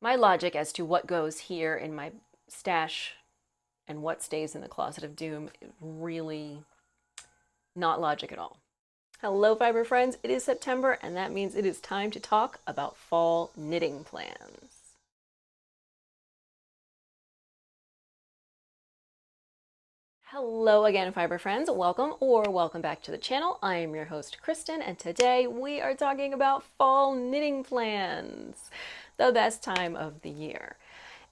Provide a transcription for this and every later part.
My logic as to what goes here in my stash and what stays in the closet of doom is really not logic at all. Hello, fiber friends. It is September, and that means it is time to talk about fall knitting plans. Hello again, fiber friends. Welcome back to the channel. I am your host, Kristen, and today we are talking about fall knitting plans, the best time of the year.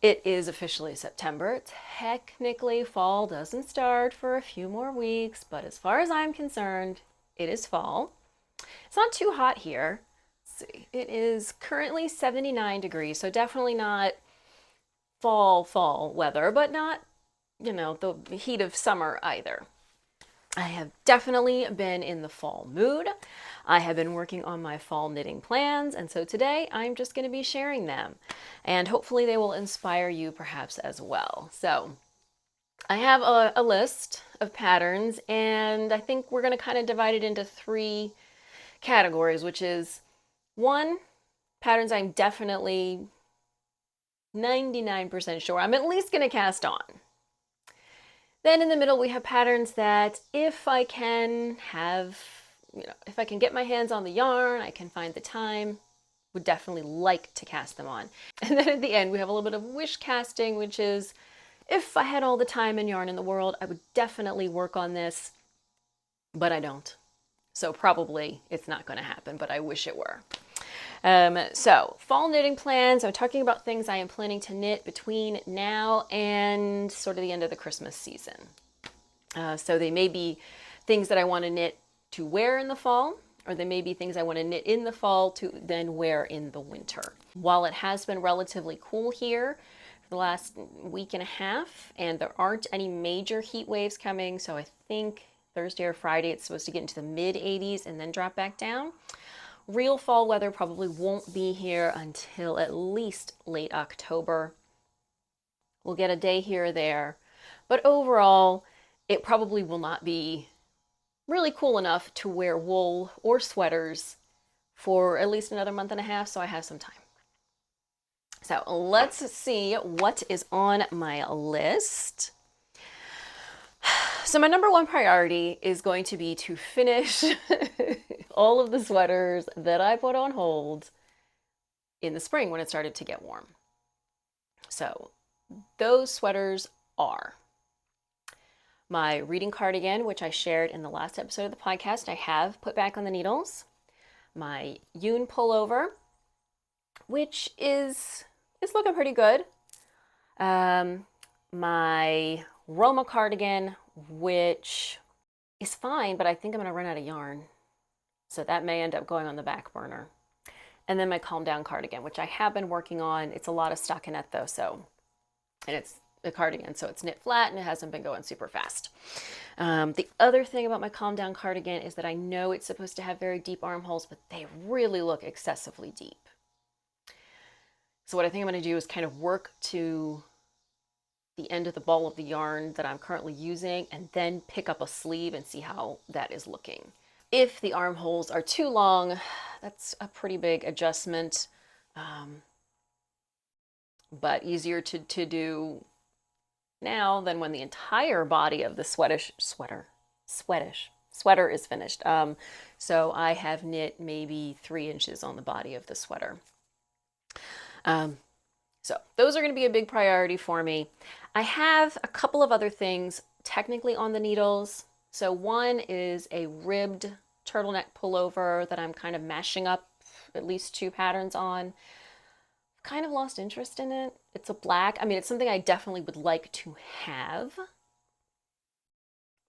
It is officially September. Technically, fall doesn't start for a few more weeks, but as far as I'm concerned, it is fall. It's not too hot here. Let's see. It is currently 79 degrees, so definitely not fall weather, but not, the heat of summer either. I have definitely been in the fall mood. I have been working on my fall knitting plans, and so today I'm just going to be sharing them. And hopefully they will inspire you perhaps as well. So I have a list of patterns, and I think we're going to kind of divide it into three categories, which is one, patterns I'm definitely 99% sure I'm at least going to cast on. Then in the middle, we have patterns that if I can if I can get my hands on the yarn, I can find the time, would definitely like to cast them on. And then at the end, we have a little bit of wish casting, which is if I had all the time and yarn in the world, I would definitely work on this, but I don't. So probably it's not going to happen, but I wish it were. So fall knitting plans, I'm talking about things I am planning to knit between now and sort of the end of the Christmas season. So they may be things that I want to knit to wear in the fall, or they may be things I want to knit in the fall to then wear in the winter. While it has been relatively cool here for the last week and a half, and there aren't any major heat waves coming, so I think Thursday or Friday it's supposed to get into the mid 80s and then drop back down. Real fall weather probably won't be here until at least late October. We'll get a day here or there, but overall, it probably will not be really cool enough to wear wool or sweaters for at least another month and a half, so I have some time. So let's see what is on my list. So my number one priority is going to be to finish all of the sweaters that I put on hold in the spring when it started to get warm. So those sweaters are my reading cardigan, which I shared in the last episode of the podcast. I have put back on the needles. My Yoon pullover, which is looking pretty good. My Roma cardigan, which is fine, but I think I'm going to run out of yarn. So that may end up going on the back burner. And then my Calm Down cardigan, which I have been working on. It's a lot of stockinette though, and it's a cardigan, so it's knit flat and it hasn't been going super fast. The other thing about my Calm Down cardigan is that I know it's supposed to have very deep armholes, but they really look excessively deep. So what I think I'm going to do is kind of work to the end of the ball of the yarn that I'm currently using and then pick up a sleeve and see how that is looking. If the armholes are too long, that's a pretty big adjustment, but easier to do now than when the entire body of the sweater is finished. So I have knit maybe 3 inches on the body of the sweater. So those are going to be a big priority for me. I have a couple of other things technically on the needles. So one is a ribbed turtleneck pullover that I'm kind of mashing up at least 2 patterns on. Kind of lost interest in it. It's a black. I mean, it's something I definitely would like to have,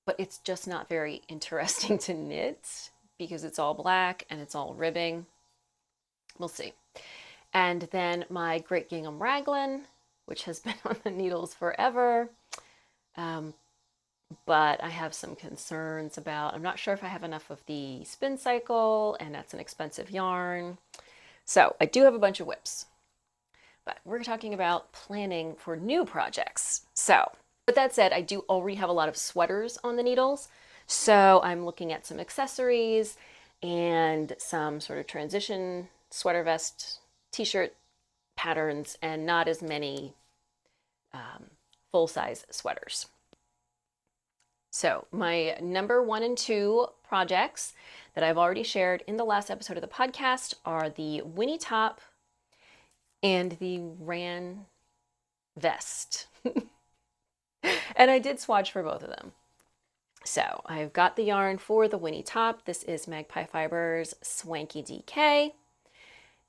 but it's just not very interesting to knit because it's all black and it's all ribbing. We'll see. And then my Great Gingham Raglan, which has been on the needles forever. But I have some concerns about, I'm not sure if I have enough of the spin cycle, and that's an expensive yarn. So I do have a bunch of whips, but we're talking about planning for new projects. So with that said, I do already have a lot of sweaters on the needles. So I'm looking at some accessories and some sort of transition sweater vest t-shirt patterns and not as many full-size sweaters. So my number 1 and 2 projects that I've already shared in the last episode of the podcast are the Winnie top and the Ran vest. And I did swatch for both of them. So I've got the yarn for the Winnie top. This is Magpie Fibers Swanky DK.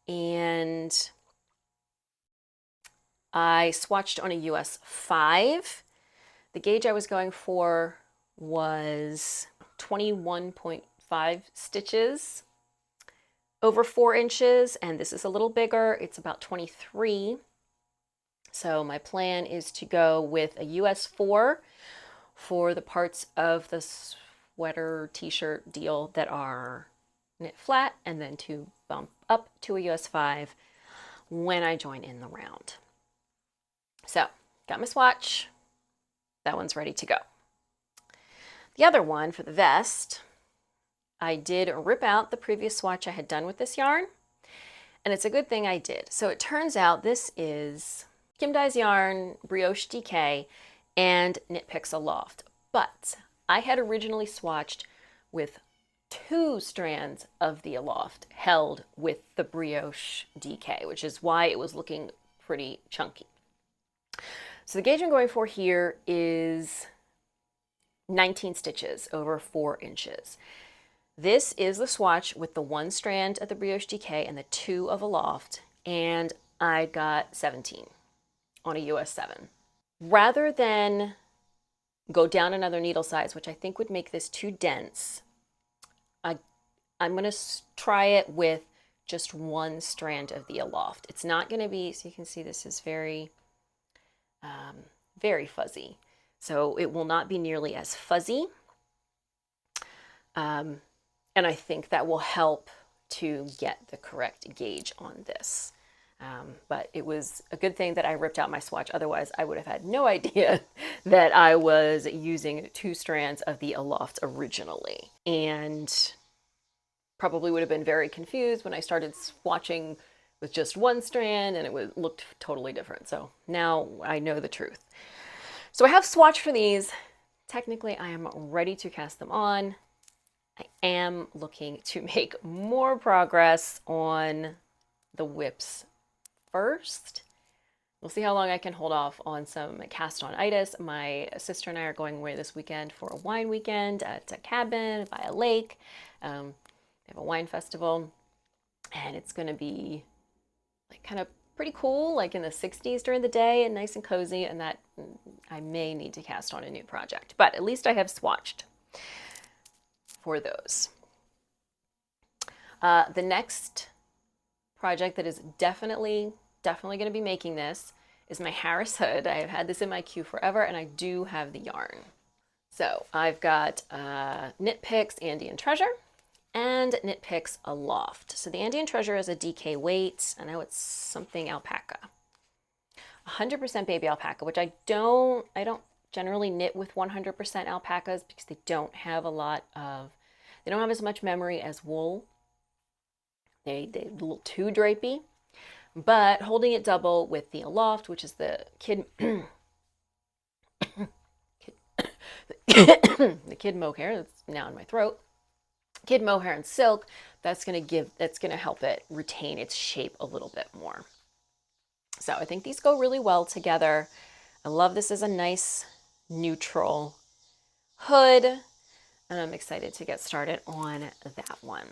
And I swatched on a US 5. The gauge I was going for was 21.5 stitches over 4 inches, and this is a little bigger. It's about 23. So my plan is to go with a US 4 for the parts of the sweater t-shirt deal that are knit flat, and then to bump up to a US 5 when I join in the round. So got my swatch. That one's ready to go. The other one for the vest, I did rip out the previous swatch I had done with this yarn, and it's a good thing I did. So it turns out this is Kim Dye's yarn, Brioche DK, and Knit Picks Aloft. But I had originally swatched with 2 strands of the Aloft held with the Brioche DK, which is why it was looking pretty chunky. So the gauge I'm going for here is 19 stitches over 4 inches. This is the swatch with the 1 strand of the Brioche DK and the 2 of Aloft, and I got 17 on a US 7. Rather than go down another needle size, which I think would make this too dense, I'm going to try it with just 1 strand of the Aloft. It's not going to be, so you can see this is very fuzzy. So it will not be nearly as fuzzy. And I think that will help to get the correct gauge on this. But it was a good thing that I ripped out my swatch. Otherwise, I would have had no idea that I was using 2 strands of the Aloft originally. And probably would have been very confused when I started swatching with just 1 strand and it looked totally different. So now I know the truth. So I have swatched for these. Technically, I am ready to cast them on. I am looking to make more progress on the whips first. We'll see how long I can hold off on some cast on itis. My sister and I are going away this weekend for a wine weekend at a cabin by a lake. They have a wine festival, and it's going to be like kind of pretty cool, like in the 60s during the day and nice and cozy, and that I may need to cast on a new project, but at least I have swatched for those. The next project that is definitely going to be making this is my Harris hood. I have had this in my queue forever, and I do have the yarn. So I've got Knit Picks Andean Treasure and Knit Picks Aloft. So the Andean Treasure is a DK weight. I know it's something alpaca. 100% baby alpaca, which I don't generally knit with 100% alpacas because they don't have as much memory as wool. They're a little too drapey. But holding it double with the Aloft, which is the kid the kid mohair that's now in my throat. Kid mohair and silk, that's going to help it retain its shape a little bit more. So I think these go really well together. I love this as a nice neutral hood, and I'm excited to get started on that one.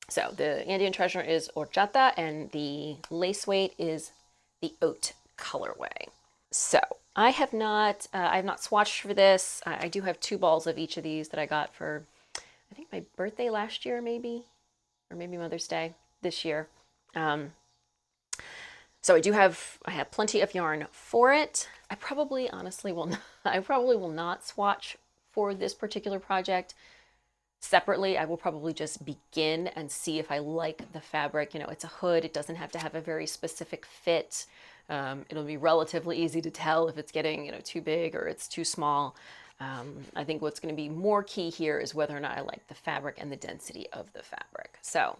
So the Andean Treasure is horchata, and the lace weight is the oat colorway. So I have not swatched for this. I do have 2 balls of each of these that I got for, I think, my birthday last year, maybe, or maybe Mother's Day this year. So I have plenty of yarn for it. I probably will not swatch for this particular project separately. I will probably just begin and see if I like the fabric. You know, it's a hood. It doesn't have to have a very specific fit. It'll be relatively easy to tell if it's getting, too big or it's too small. I think what's going to be more key here is whether or not I like the fabric and the density of the fabric. So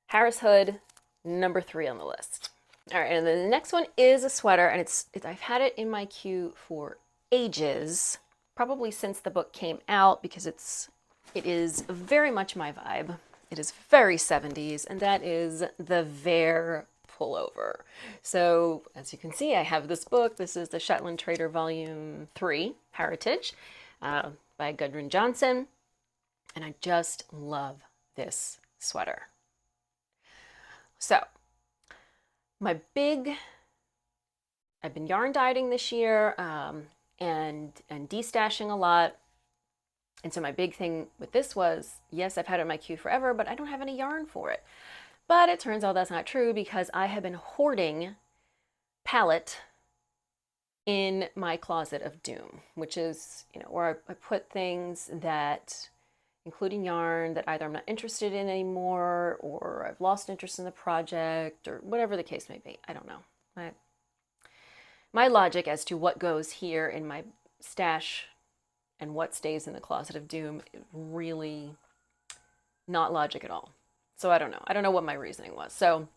Harris hood, number 3 on the list. All right, and then the next one is a sweater, and I've had it in my queue for ages, probably since the book came out, because it is very much my vibe. It is very 70s, and that is the Vair pullover. So as you can see, I have this book. This is the Shetland Trader Volume 3, Heritage, by Gudrun Johnson, and I just love this sweater. So I've been yarn dieting this year, and destashing a lot. And so my big thing with this was, yes, I've had it in my queue forever, but I don't have any yarn for it. But it turns out that's not true, because I have been hoarding palette in my closet of doom, which is, where I put things that, including yarn, that either I'm not interested in anymore, or I've lost interest in the project, or whatever the case may be. I don't know. My logic as to what goes here in my stash and what stays in the closet of doom is really not logic at all. So I don't know. I don't know what my reasoning was. So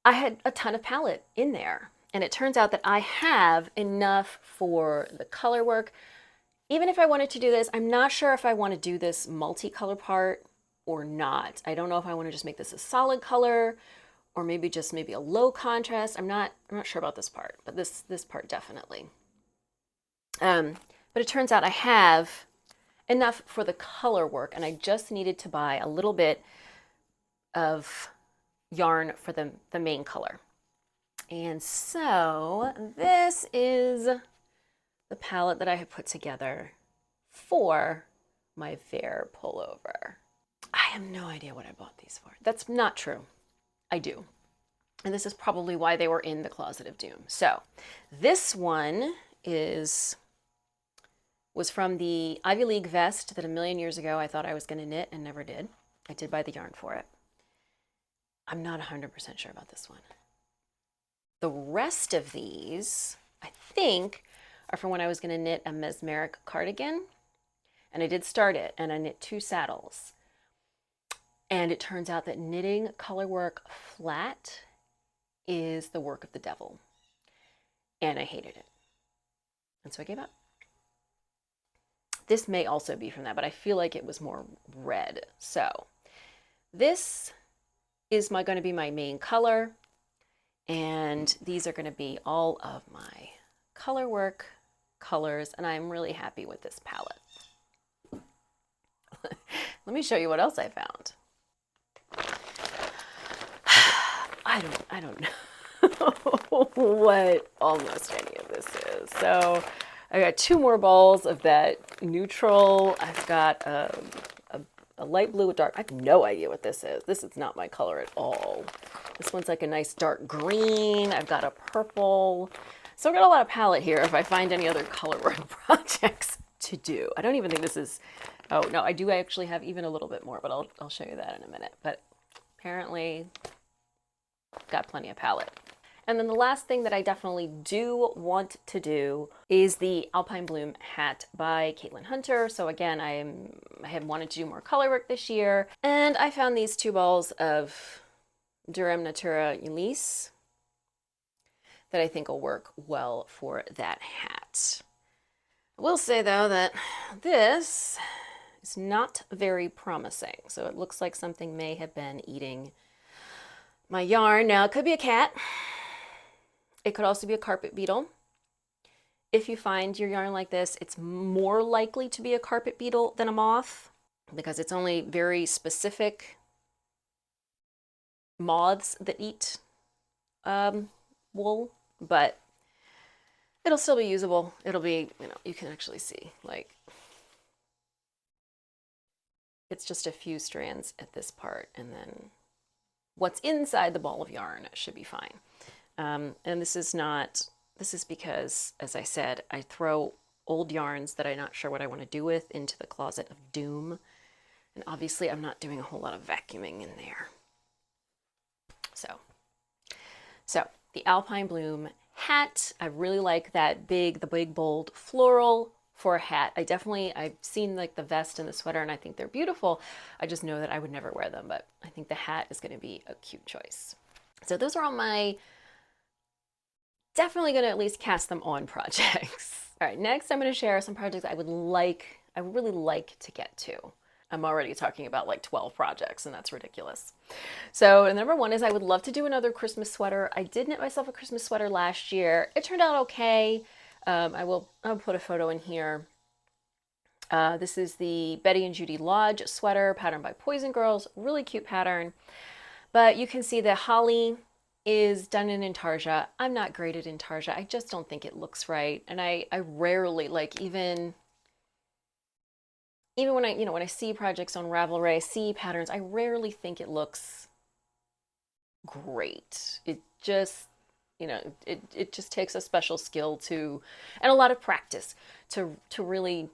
I had a ton of palette in there, and it turns out that I have enough for the color work. Even if I wanted to do this, I'm not sure if I want to do this multicolor part or not. I don't know if I want to just make this a solid color, or maybe a low contrast. I'm not sure about this part, but this part definitely. But it turns out I have enough for the color work, and I just needed to buy a little bit of yarn for the main color. And so this is the palette that I have put together for my Vair pullover. I have no idea what I bought these for. That's not true. I do. And this is probably why they were in the closet of doom. So this one was from the Ivy League vest that a million years ago I thought I was going to knit and never did. I did buy the yarn for it. I'm not 100% sure about this one. The rest of these, I think, are from when I was going to knit a mesmeric cardigan. And I did start it, and I knit 2 saddles. And it turns out that knitting color work flat is the work of the devil. And I hated it. And so I gave up. This may also be from that, but I feel like it was more red. So this is going to be my main color. And these are going to be all of my color work colors. And I'm really happy with this palette. Let me show you what else I found. I don't know what almost any of this is. So I got 2 more balls of that neutral. I've got a light blue with dark. I have no idea what this is. This is not my color at all. This one's like a nice dark green. I've got a purple. So I've got a lot of palette here if I find any other color work projects to do. I don't even think this is, oh no, I do actually have even a little bit more, but I'll show you that in a minute. But apparently got plenty of palette. And then the last thing that I definitely do want to do is the Alpine Bloom hat by Caitlin Hunter. So again, I have wanted to do more color work this year, and I found these 2 balls of Durham Natura Ulisse that I think will work well for that hat. I will say though that this is not very promising. So it looks like something may have been eating my yarn. Now it could be a cat. It could also be a carpet beetle. If you find your yarn like this, it's more likely to be a carpet beetle than a moth, because it's only very specific moths that eat wool, but it'll still be usable. It'll be, you can actually see, like, it's just a few strands at this part, and then what's inside the ball of yarn should be fine. And this is because, as I said, I throw old yarns that I'm not sure what I want to do with into the closet of doom. And obviously I'm not doing a whole lot of vacuuming in there. So the Alpine Bloom hat, I really like that the big bold floral for a hat. I've seen like the vest and the sweater and I think they're beautiful. I just know that I would never wear them, but I think the hat is going to be a cute choice. So those are all my definitely going to at least cast them on projects. All right, next I'm going to share some projects I would really like to get to. I'm already talking about like 12 projects and that's ridiculous. So number one is I would love to do another Christmas sweater. I did knit myself a Christmas sweater last year. It turned out okay. I'll put a photo in here. This is the Betty and Judy Lodge sweater patterned by Poison Girls. Really cute pattern. But you can see that Holly is done in intarsia. I'm not great at intarsia. I just don't think it looks right. And I rarely, like even when I see projects on Ravelry, I see patterns, I rarely think it looks great. It just, it just takes a special skill and a lot of practice to really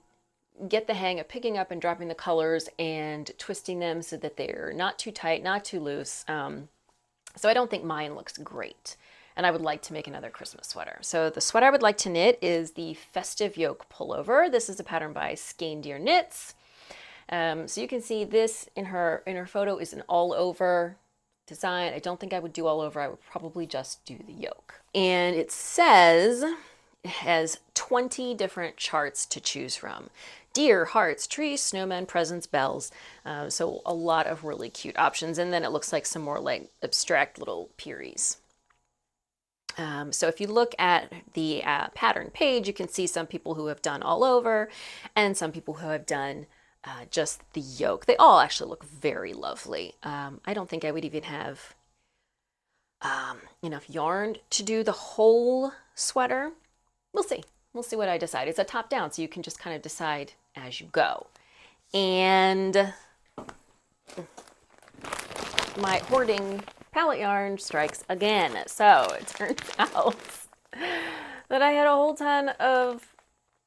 get the hang of picking up and dropping the colors and twisting them so that they're not too tight, not too loose. So I don't think mine looks great. And I would like to make another Christmas sweater. So the sweater I would like to knit is the Festive Yoke Pullover. This is a pattern by Skein Deer Knits. So you can see this in her photo is an all over design. I don't think I would do all over. I would probably just do the yoke. And it says it has 20 different charts to choose from. Deer, hearts, trees, snowmen, presents, bells. So a lot of really cute options. And then it looks like some more like abstract little Peeries. So if you look at the pattern page, you can see some people who have done all over and some people who have done just the yoke. They all actually look very lovely. I don't think I would even have enough yarn to do the whole sweater. We'll see. We'll see what I decide. It's a top down, so you can just kind of decide as you go. And my hoarding palette yarn strikes again. So it turns out that I had a whole ton of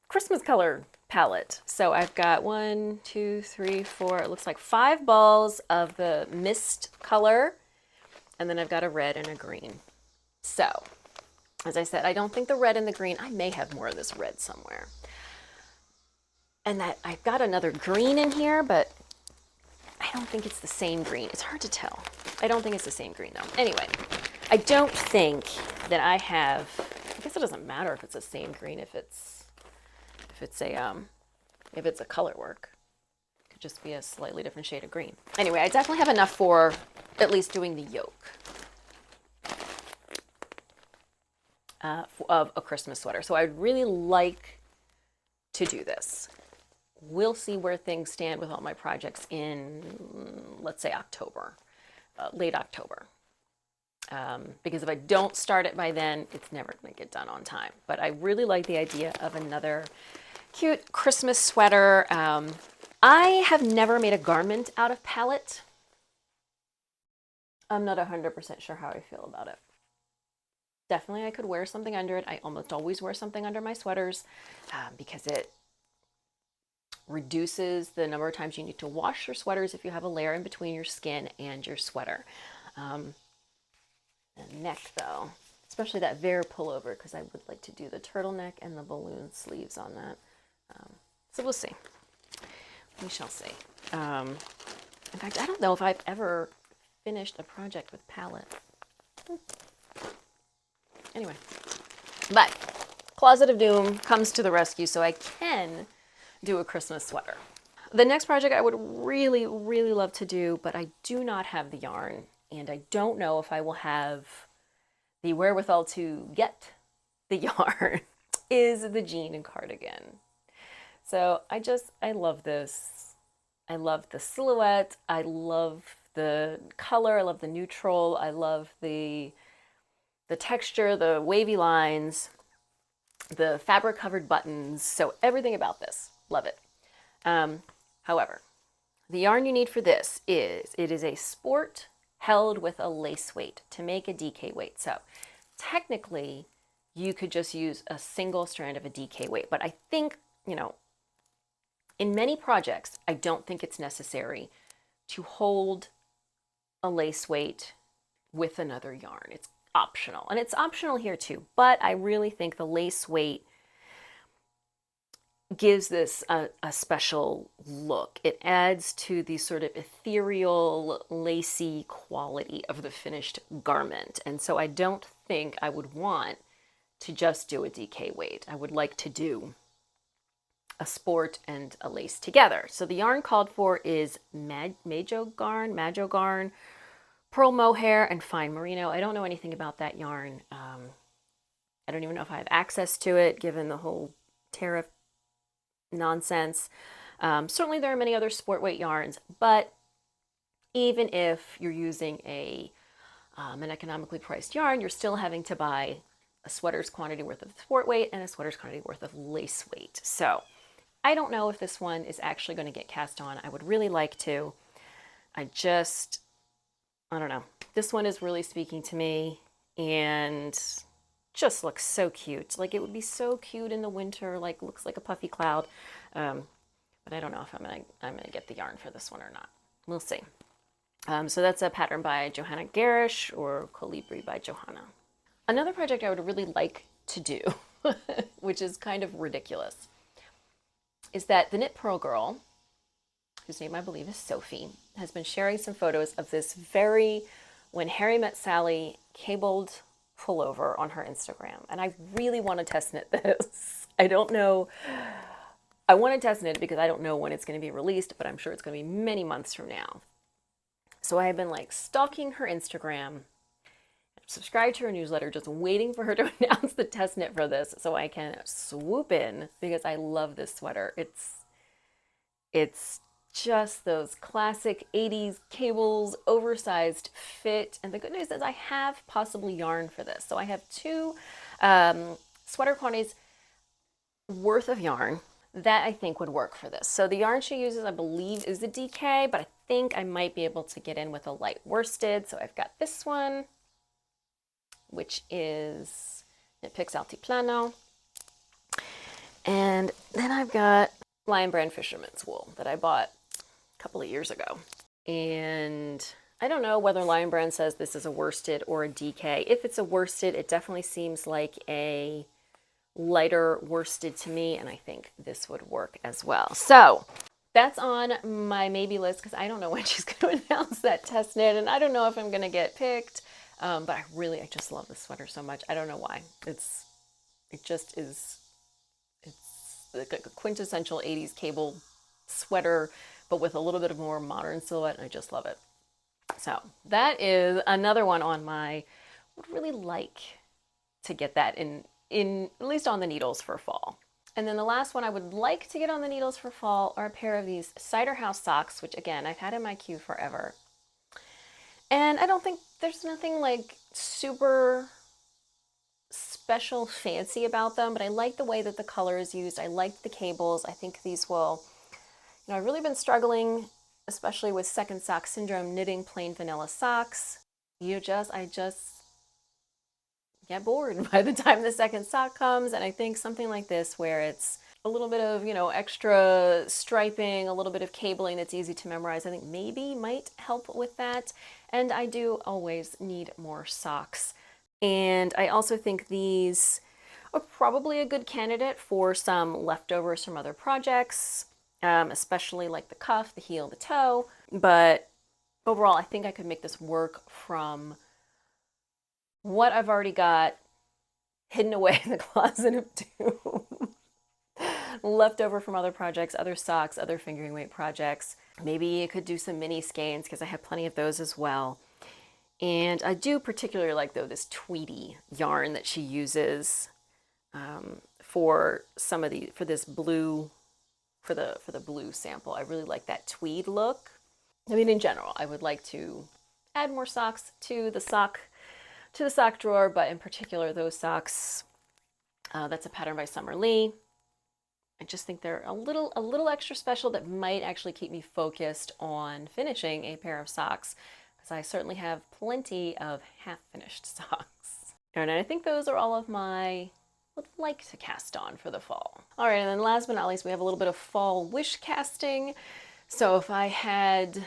Christmas color palette. So I've got 1, 2, 3, 4, it looks like 5 balls of the mist color. And then I've got a red and a green. So as I said, I don't think the red and the green, I may have more of this red somewhere. And that I've got another green in here, but I don't think it's the same green. It's hard to tell. I don't think it's the same green though. Anyway, I don't think that I have, I guess it doesn't matter if it's the same green, if it's a color work. It could just be a slightly different shade of green. Anyway, I definitely have enough for at least doing the yoke of a Christmas sweater. So I'd really like to do this. We'll see where things stand with all my projects in, let's say, October, late October. Because if I don't start it by then, it's never going to get done on time. But I really like the idea of another cute Christmas sweater. I have never made a garment out of palette. I'm not 100% sure how I feel about it. Definitely I could wear something under it. I almost always wear something under my sweaters because it reduces the number of times you need to wash your sweaters if you have a layer in between your skin and your sweater. The neck though, especially that Veer pullover, because I would like to do the turtleneck and the balloon sleeves on that. So we'll see. We shall see. In fact, I don't know if I've ever finished a project with palette. Anyway, but Closet of Doom comes to the rescue so I can do a Christmas sweater. The next project I would really, really love to do, but I do not have the yarn and I don't know if I will have the wherewithal to get the yarn, is the jean and cardigan. So I love this. I love the silhouette. I love the color. I love the neutral. I love the texture, the wavy lines, the fabric covered buttons. So everything about this, love it. However, the yarn you need for this is, it is a sport held with a lace weight to make a DK weight. So technically you could just use a single strand of a DK weight, but I think, in many projects, I don't think it's necessary to hold a lace weight with another yarn. It's optional, and it's optional here too, but I really think the lace weight gives this a special look. It adds to the sort of ethereal, lacy quality of the finished garment. And so I don't think I would want to just do a DK weight. I would like to do a sport and a lace together. So the yarn called for is Majo garn, pearl mohair, and fine merino. I don't know anything about that yarn. I don't even know if I have access to it, given the whole tariff nonsense. Certainly there are many other sport weight yarns, but even if you're using an economically priced yarn, you're still having to buy a sweater's quantity worth of sport weight and a sweater's quantity worth of lace weight. So I don't know if this one is actually going to get cast on. I would really like to. I don't know. This one is really speaking to me and just looks so cute. Like it would be so cute in the winter, like looks like a puffy cloud. But I don't know if I'm gonna get the yarn for this one or not. We'll see. So that's a pattern by Johanna Garish or Colibri by Johanna. Another project I would really like to do, which is kind of ridiculous, is that the Knit Pearl Girl, whose name I believe is Sophie, has been sharing some photos of this very When Harry Met Sally cabled pullover on her Instagram. And I really want to test knit this. I don't know. I want to test knit because I don't know when it's going to be released, but I'm sure it's going to be many months from now. So I have been like stalking her Instagram, subscribed to her newsletter, just waiting for her to announce the test knit for this so I can swoop in because I love this sweater. It's just those classic 80s cables, oversized fit. And the good news is I have possible yarn for this. So I have two sweater quantities worth of yarn that I think would work for this. So the yarn she uses, I believe, is a DK, but I think I might be able to get in with a light worsted. So I've got this one, which is Knit Picks Altiplano. And then I've got Lion Brand Fisherman's Wool that I bought a couple of years ago. And I don't know whether Lion Brand says this is a worsted or a DK. If it's a worsted, it definitely seems like a lighter worsted to me, and I think this would work as well. So that's on my maybe list because I don't know when she's going to announce that test knit, and I don't know if I'm going to get picked. But I just love this sweater so much. I don't know why. It just is. It's like a quintessential 80s cable sweater, but with a little bit of more modern silhouette, and I just love it. So that is another one on my would really like to get that in at least on the needles for fall. And then the last one I would like to get on the needles for fall are a pair of these Cider House socks, which again, I've had in my queue forever. And I don't think there's nothing like super special fancy about them, but I like the way that the color is used. I like the cables. I think these will, I've really been struggling, especially with second sock syndrome, knitting plain vanilla socks. I just get bored by the time the second sock comes. And I think something like this where it's a little bit of, extra striping, a little bit of cabling that's easy to memorize, I think maybe might help with that. And I do always need more socks. And I also think these are probably a good candidate for some leftovers from other projects, especially like the cuff, the heel, the toe. But overall, I think I could make this work from what I've already got hidden away in the closet of doom. Leftover from other projects, other socks, other fingering weight projects. Maybe I could do some mini skeins because I have plenty of those as well. And I do particularly like, though, this Tweety yarn that she uses for this blue, for the blue sample. I really like that tweed look. I mean, in general, I would like to add more socks to the sock drawer, but in particular those socks. That's a pattern by Summer Lee. I just think they're a little extra special that might actually keep me focused on finishing a pair of socks, because I certainly have plenty of half-finished socks. And I think those are all of my would like to cast on for the fall. All right, and then last but not least, we have a little bit of fall wish casting. So if I had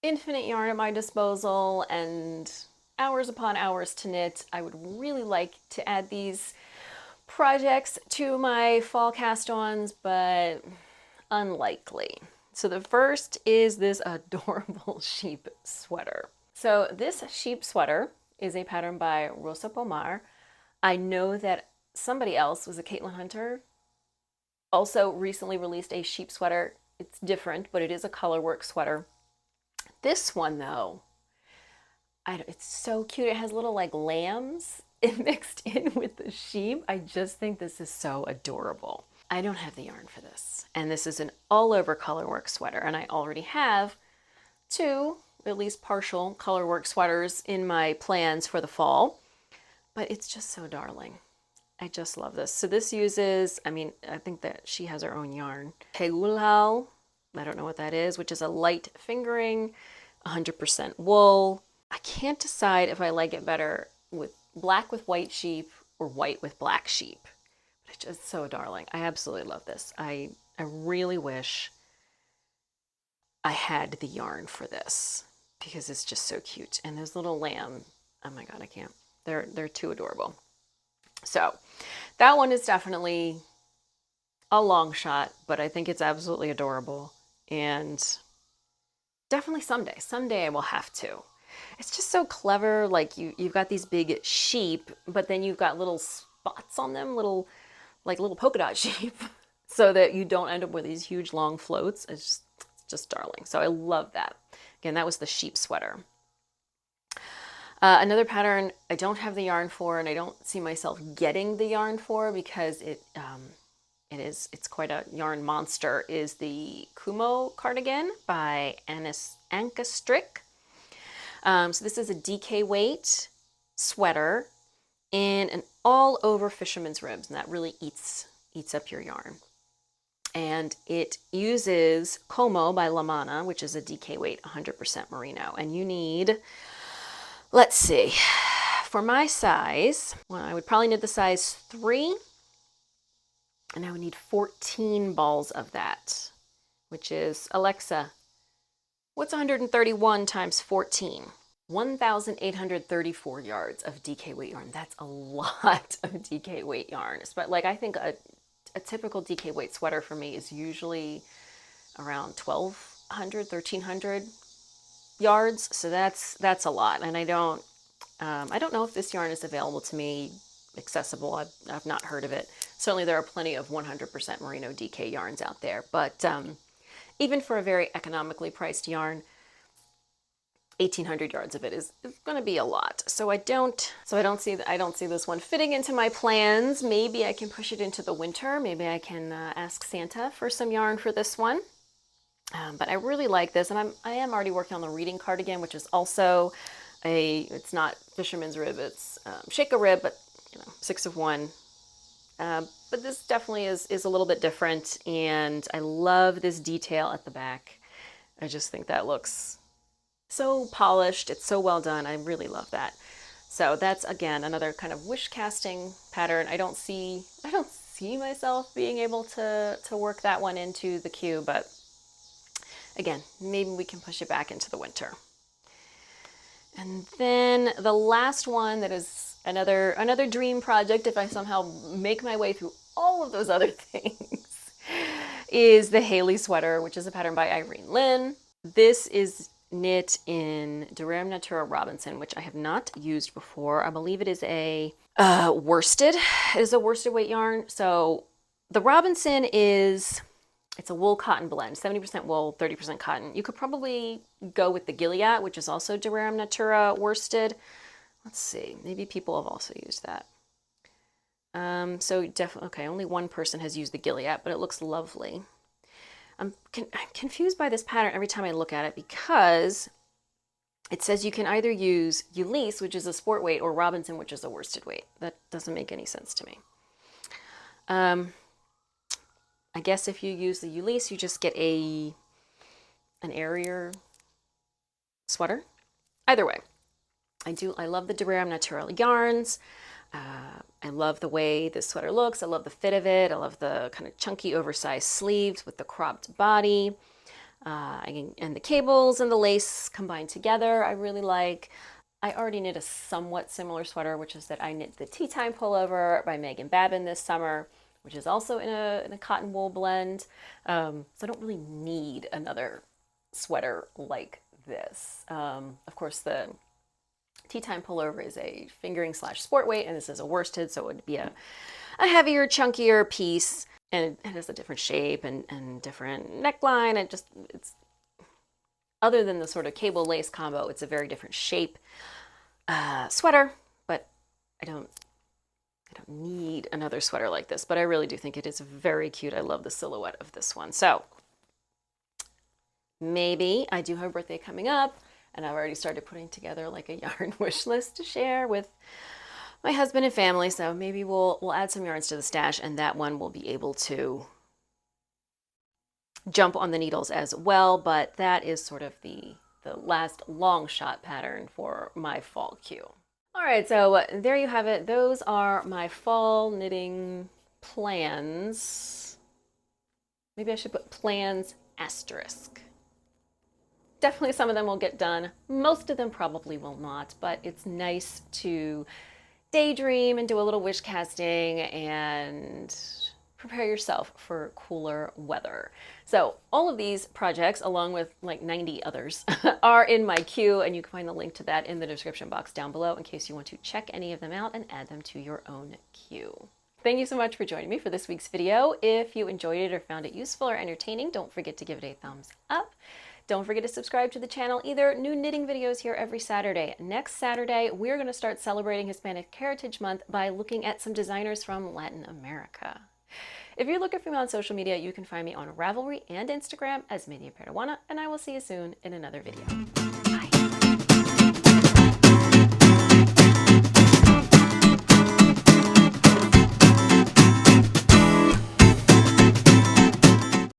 infinite yarn at my disposal and hours upon hours to knit, I would really like to add these projects to my fall cast-ons, but unlikely. So the first is this adorable sheep sweater. So this sheep sweater is a pattern by Rosa Pomar. I know that somebody else, was it Caitlin Hunter, also recently released a sheep sweater. It's different, but it is a colorwork sweater. This one though, it's so cute. It has little like lambs mixed in with the sheep. I just think this is so adorable. I don't have the yarn for this. And this is an all over colorwork sweater. And I already have two, at least partial colorwork sweaters in my plans for the fall. But it's just so darling. I just love this. So this uses, I think that she has her own yarn. Tegulhal, I don't know what that is, which is a light fingering, 100% wool. I can't decide if I like it better with black with white sheep or white with black sheep. But it's just so darling. I absolutely love this. I really wish I had the yarn for this because it's just so cute. And those little lamb, oh my God, I can't. They're too adorable. So that one is definitely a long shot, but I think it's absolutely adorable. And definitely someday I will have to. It's just so clever. Like you've got these big sheep, but then you've got little spots on them, little polka dot sheep, so that you don't end up with these huge long floats. It's just darling. So I love that. Again, that was the sheep sweater. Another pattern I don't have the yarn for, and I don't see myself getting the yarn for because it's quite a yarn monster, is the Kumo cardigan by Anka Strick. So this is a DK weight sweater in an all over fisherman's ribs, and that really eats up your yarn. And it uses Como by La Mana, which is a DK weight 100% merino. And you need, let's see, for my size, well, I would probably need the size 3, and I would need 14 balls of that, which is, Alexa, what's 131 times 14? 1,834 yards of DK weight yarn. That's a lot of DK weight yarn. But like, I think a typical DK weight sweater for me is usually around 1,200, 1,300 yards. So that's a lot. And I don't know if this yarn is available to me, accessible. I've not heard of it. Certainly there are plenty of 100% merino DK yarns out there, but even for a very economically priced yarn, 1,800 yards of it is going to be a lot. So I don't see this one fitting into my plans. Maybe I can push it into the winter. Maybe I can ask Santa for some yarn for this one. But I really like this, and I am already working on the reading cardigan, which is also it's not fisherman's rib, it's Shaker rib, but 6 of 1. But this definitely is a little bit different, and I love this detail at the back. I just think that looks so polished. It's so well done. I really love that. So that's, again, another kind of wish casting pattern. I don't see myself being able to work that one into the queue, but again, maybe we can push it back into the winter. And then the last one that is another dream project, if I somehow make my way through all of those other things, is the Haley sweater, which is a pattern by Irene Lynn. This is knit in Durham Natura Robinson, which I have not used before. I believe it is a worsted. It is a worsted weight yarn. So the Robinson it's a wool cotton blend, 70% wool, 30% cotton. You could probably go with the Gilead, which is also Durham Natura worsted. Let's see, maybe people have also used that. So definitely, okay, only one person has used the Gilead, but it looks lovely. I'm confused by this pattern every time I look at it because it says you can either use Ulisse, which is a sport weight, or Robinson, which is a worsted weight. That doesn't make any sense to me. I guess if you use the Ulisse, you just get an airier sweater. Either way, I love the Durham Natural yarns. I love the way this sweater looks. I love the fit of it. I love the kind of chunky oversized sleeves with the cropped body. And the cables and the lace combined together, I really like. I already knit a somewhat similar sweater, which is that I knit the Tea Time Pullover by Megan Babin this summer, which is also in a cotton wool blend. So I don't really need another sweater like this. Of course, the Tea Time Pullover is a fingering slash sport weight, and this is a worsted, so it would be a heavier, chunkier piece, and it has a different shape and different neckline. It's other than the sort of cable lace combo, it's a very different shape sweater, but I don't need another sweater like this, but I really do think it is very cute. I love the silhouette of this one. So maybe I do have a birthday coming up, and I've already started putting together like a yarn wish list to share with my husband and family. So maybe we'll add some yarns to the stash, and that one will be able to jump on the needles as well. But that is sort of the last long shot pattern for my fall queue. All right, so there you have it. Those are my fall knitting plans. Maybe I should put plans asterisk. Definitely some of them will get done. Most of them probably will not, but it's nice to daydream and do a little wish casting and prepare yourself for cooler weather. So all of these projects, along with like 90 others, are in my queue, and you can find the link to that in the description box down below in case you want to check any of them out and add them to your own queue. Thank you so much for joining me for this week's video. If you enjoyed it or found it useful or entertaining, don't forget to give it a thumbs up. Don't forget to subscribe to the channel either. New knitting videos here every Saturday. Next Saturday, we're going to start celebrating Hispanic Heritage Month by looking at some designers from Latin America. If you're looking for me on social media, you can find me on Ravelry and Instagram as Media Peruana, and I will see you soon in another video.